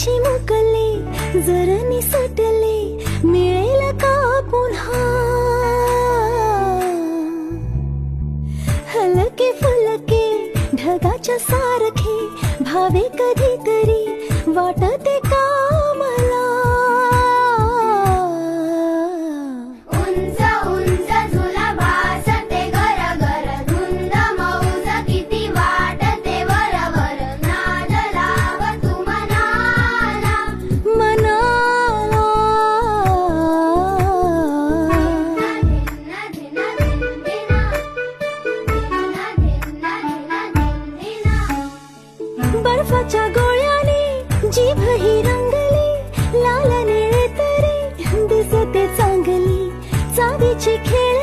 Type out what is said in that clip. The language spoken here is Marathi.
चिमुकले जर निसटले मिळेल का पुन्हा हलके फुलके ढगाच्या सारखे भावे कधीतरी वाटते का मला उंच उंच झुला भासते गर गर धुंद मौज किती वाटते वर वर नाद लाव तू मनाला मनाला धिन्ना धिन्ना धिन्ना धिन्ना धिन्ना धिन्ना धिन्ना बर्फाच्या गोळ्याने जीभ ही रंगली लाल निळे तरी दिसते चांगली चावीची खेळ